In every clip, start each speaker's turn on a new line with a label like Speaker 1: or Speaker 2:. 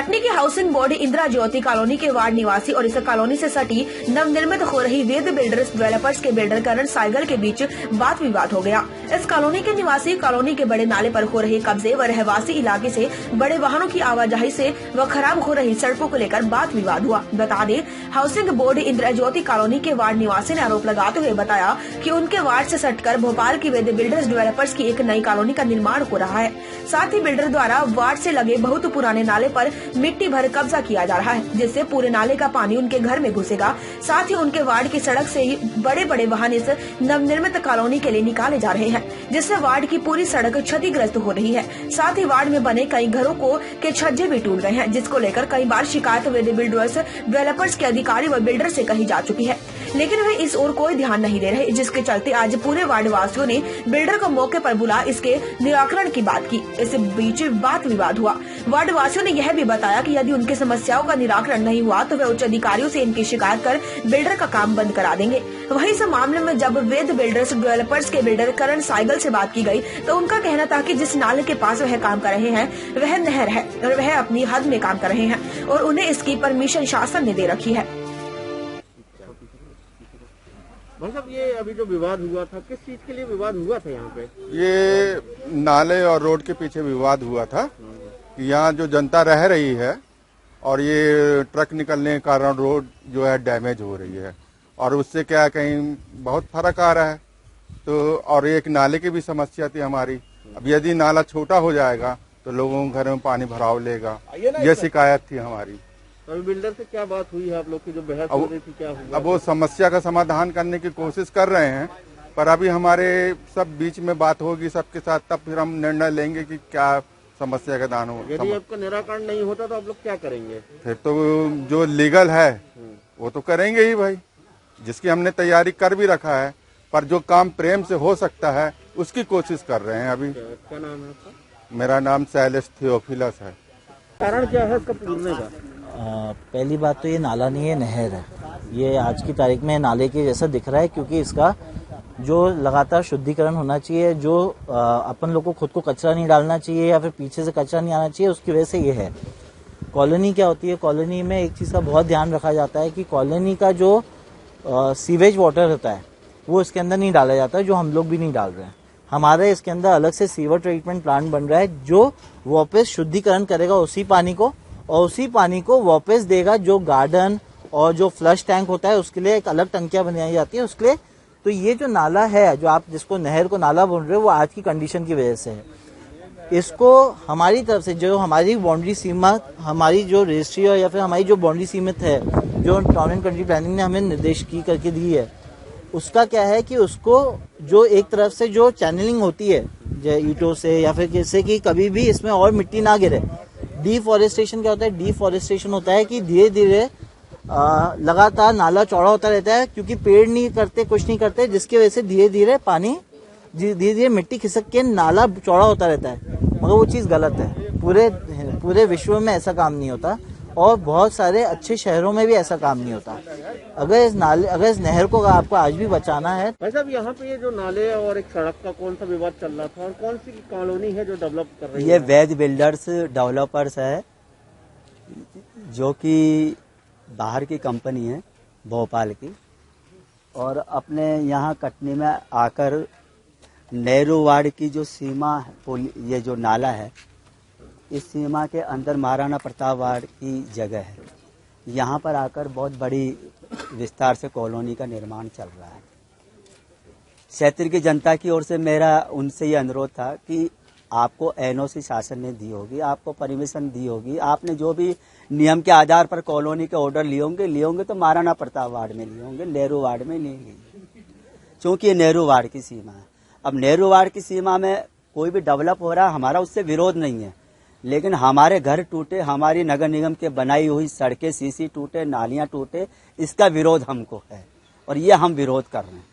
Speaker 1: कटनी की housing board Indira ज्योति colony के ward निवासी और इस कॉलोनी से सटी नवनिर्मित हो रही वेद बिल्डर्स डेवलपर्स के बिल्डर करण साइगल के बीच बात विवाद हो गया। इस कॉलोनी के निवासी कॉलोनी के बड़े नाले पर हो रहे कब्जे व रहवासी इलाके से बड़े वाहनों की आवाजाही से व खराब हो रही सड़कों को लेकर बात विवाद हुआ। बता दें, हाउसिंग बोर्ड इंदिरा ज्योति कॉलोनी के वार्ड निवासी ने आरोप लगाते हुए बताया कि उनके वार्ड से सटकर भोपाल की वेद बिल्डर्स डेवलपर्स की एक नई कॉलोनी का निर्माण हो रहा है। साथ ही बिल्डर द्वारा वार्ड से लगे बहुत पुराने नाले पर मिट्टी भर कब्जा किया जा रहा है, जिससे पूरे नाले का पानी उनके घर में घुसेगा। साथ ही उनके वार्ड की सड़क से ही बड़े बड़े वाहन इस नवनिर्मित कॉलोनी के लिए निकाले जा रहे हैं, जिससे वार्ड की पूरी सड़क क्षतिग्रस्त हो रही है। साथ ही वार्ड में बने कई घरों के छज्जे भी टूट गए हैं, जिसको लेकर कई बार शिकायत वेद बिल्डर्स डेवलपर्स के अधिकारी व बिल्डर से कही जा चुकी है, लेकिन वे इस ओर कोई ध्यान नहीं दे रहे, जिसके चलते आज पूरे वार्ड वासियों ने बिल्डर को मौके पर बुला इसके निराकरण की बात की। इस बीच बात विवाद हुआ। वार्ड वासियों ने यह भी बताया कि यदि उनकी समस्याओं का निराकरण नहीं हुआ तो वे उच्च अधिकारियों से इनकी शिकायत कर बिल्डर का काम बंद करा देंगे। वहीं इस मामले में जब वेद बिल्डर्स डेवलपर्स के बिल्डर करण साइगल से बात की गई तो उनका कहना था कि जिस नाले के पास वह काम कर रहे हैं वह नहर है और वह अपनी हद में काम कर रहे हैं और उन्हें इसकी परमिशन शासन ने दे रखी है।
Speaker 2: मतलब ये अभी जो विवाद हुआ था, किस चीज के लिए विवाद हुआ था यहाँ पे?
Speaker 3: ये नाले और रोड के पीछे विवाद हुआ था कि यहाँ जो जनता रह रही है और ये ट्रक निकलने के कारण रोड जो है डैमेज हो रही है और उससे क्या कहीं बहुत फर्क आ रहा है। तो और एक नाले की भी समस्या थी हमारी। अब यदि नाला छोटा हो जाएगा तो लोगों के घर में पानी भराव लेगा, ये शिकायत थी हमारी।
Speaker 2: अभी बिल्डर से क्या बात हुई है आप लोग की, जो बहस हो रही थी, क्या हुआ?
Speaker 3: अब वो समस्या का समाधान करने की कोशिश कर रहे हैं, पर अभी हमारे सब बीच में बात होगी सबके साथ, तब फिर हम निर्णय लेंगे कि क्या समस्या का दान हो।
Speaker 2: यदि आपका निराकरण नहीं होता तो आप लोग क्या करेंगे?
Speaker 3: फिर तो जो लीगल है वो तो करेंगे ही भाई, जिसकी हमने तैयारी कर भी रखा है, पर जो काम प्रेम से हो सकता है उसकी कोशिश कर रहे हैं अभी।
Speaker 2: क्या नाम है आपका?
Speaker 3: मेरा नाम शैलेश थियोफिलस है।
Speaker 2: कारण क्या है इसका टूटने का?
Speaker 4: पहली बात तो ये नाला नहीं है, नहर है। ये आज की तारीख में नाले के जैसा दिख रहा है क्योंकि इसका जो लगातार शुद्धिकरण होना चाहिए, जो अपन लोग को खुद को कचरा नहीं डालना चाहिए या फिर पीछे से कचरा नहीं आना चाहिए, उसकी वजह से ये है। कॉलोनी क्या होती है, कॉलोनी में एक चीज़ का बहुत ध्यान रखा जाता है कि कॉलोनी का जो सीवेज वाटर होता है वो इसके अंदर नहीं डाला जाता है, जो हम लोग भी नहीं डाल रहे हैं। हमारे इसके अंदर अलग से सीवर ट्रीटमेंट प्लांट बन रहा है जो वापस शुद्धिकरण करेगा उसी पानी को और उसी पानी को वापस देगा जो गार्डन और जो फ्लश टैंक होता है उसके लिए एक अलग टंकियां बनाई जाती है उसके लिए। तो ये जो नाला है, जो आप जिसको नहर को नाला बोल रहे हो, वो आज की कंडीशन की वजह से है। इसको हमारी तरफ से जो हमारी बाउंड्री सीमा, हमारी जो रजिस्ट्री या फिर हमारी जो बाउंड्री सीमित है, जो टाउन एंड कंट्री प्लानिंग ने हमें निर्देश की करके दी है, उसका क्या है कि उसको जो एक तरफ से जो चैनलिंग होती है ईंटों से या फिर जिससे कि कभी भी इसमें और मिट्टी ना गिरे। डिफॉरेस्टेशन क्या होता है? डिफॉरेस्टेशन होता है कि धीरे धीरे लगातार नाला चौड़ा होता रहता है क्योंकि पेड़ नहीं करते, कुछ नहीं करते, जिसकी वजह से धीरे धीरे पानी, धीरे धीरे मिट्टी खिसक के नाला चौड़ा होता रहता है। मगर वो चीज़ गलत है। पूरे विश्व में ऐसा काम नहीं होता और बहुत सारे अच्छे शहरों में भी ऐसा काम नहीं होता। अगर इस नहर को आपको आज भी बचाना है।
Speaker 2: भाई साहब, यहाँ पे ये जो नाले और एक सड़क का कौन सा विवाद चल रहा था और कौन सी कॉलोनी है जो डेवलप कर रही है?
Speaker 5: ये वेद बिल्डर्स डेवलपर्स है, जो कि बाहर की कंपनी है भोपाल की, और अपने यहाँ कटनी में आकर नेहरू वार्ड की जो सीमा है, ये जो नाला है, इस सीमा के अंदर महाराणा प्रताप वार्ड की जगह है। यहाँ पर आकर बहुत बड़ी विस्तार से कॉलोनी का निर्माण चल रहा है। क्षेत्र की जनता की ओर से मेरा उनसे ये अनुरोध था कि आपको एनओसी शासन ने दी होगी, आपको परमिशन दी होगी, आपने जो भी नियम के आधार पर कॉलोनी के ऑर्डर लिए होंगे तो महाराणा प्रताप वार्ड में लिए होंगे, नेहरू वार्ड में नहीं लिए, क्योंकि ये नेहरू वार्ड की सीमा है। अब नेहरू वार्ड की सीमा में कोई भी डेवलप हो रहा है, हमारा उससे विरोध नहीं है, लेकिन हमारे घर टूटे, हमारी नगर निगम के बनाई हुई सड़कें सीसी टूटे, नालियां टूटे, इसका विरोध हमको है और ये हम विरोध कर रहे हैं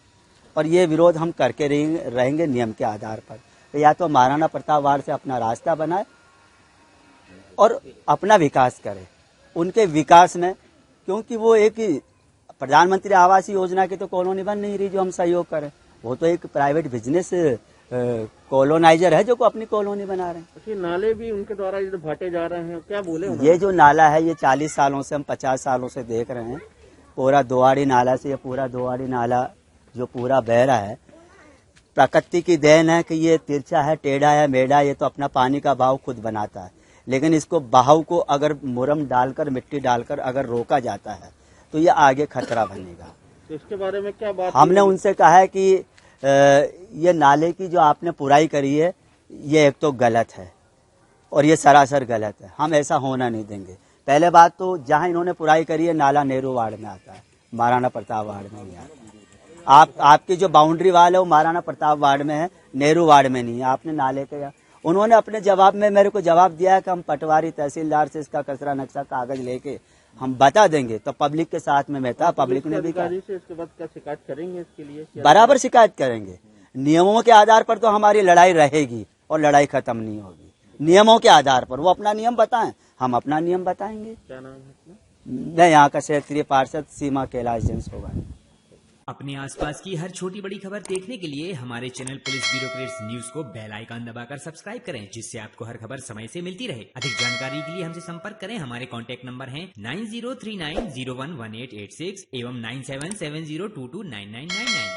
Speaker 5: और ये विरोध हम करके रहेंगे नियम के आधार पर। तो या तो महाराणा प्रताप वार्ड से अपना रास्ता बनाए और अपना विकास करे, उनके विकास में, क्योंकि वो एक प्रधानमंत्री आवास योजना की तो कॉलोनी बन नहीं रही जो हम सहयोग करें, वो तो एक प्राइवेट बिजनेस कॉलोनाइजर है जो को अपनी कॉलोनी बना रहे हैं।
Speaker 2: अच्छा, नाले भी उनके द्वारा जो भाटे जा रहे हैं, क्या बोले उन्होंने?
Speaker 5: ये जो नाला है ये 40 सालों से, हम 50 सालों से देख रहे हैं। पूरा दोआड़ी नाला से, ये पूरा दोआड़ी नाला जो पूरा बह रहा है, प्रकृति की देन है कि ये तिरछा है, टेढ़ा है, मेढ़ा, ये तो अपना पानी का बहाव खुद बनाता है। लेकिन इसको बहाव को अगर मुरम डालकर, मिट्टी डालकर अगर रोका जाता है तो ये आगे खतरा बनेगा।
Speaker 2: तो इसके बारे में क्या बात?
Speaker 5: हमने उनसे कहा है कि ये नाले की जो आपने पुराई करी है ये एक तो गलत है और ये सरासर गलत है। हम ऐसा होना नहीं देंगे। पहले बात तो जहां इन्होंने पुराई करी है नाला नेहरू वार्ड में आता है, महाराणा प्रताप वार्ड में नहीं आता। आपकी जो बाउंड्री वाल है वो महाराणा प्रताप वार्ड में है, नेहरू वार्ड में नहीं है। आपने नाले का, उन्होंने अपने जवाब में मेरे को जवाब दिया है कि हम पटवारी तहसीलदार से इसका कचरा नक्शा कागज लेके हम बता देंगे। तो पब्लिक के साथ में मैं था, पब्लिक ने भी कहा
Speaker 2: से इसके बाद क्या शिकायत करेंगे इसके लिए?
Speaker 5: बराबर शिकायत करेंगे। नियमों के आधार पर तो हमारी लड़ाई रहेगी और लड़ाई खत्म नहीं होगी। नियमों के आधार पर वो अपना नियम बताएं, हम अपना नियम बताएंगे।
Speaker 2: क्या नाम है अपना?
Speaker 5: मैं यहाँ का क्षेत्रीय पार्षद सीमा कैलाश जेंस होगा।
Speaker 6: अपने आसपास की हर छोटी बड़ी खबर देखने के लिए हमारे चैनल पुलिस ब्यूरोक्रेट्स न्यूज को बेल आइकन दबाकर सब्सक्राइब करें, जिससे आपको हर खबर समय से मिलती रहे। अधिक जानकारी के लिए हमसे संपर्क करें। हमारे कॉन्टैक्ट नंबर हैं 9039011886 एवं 9770229999।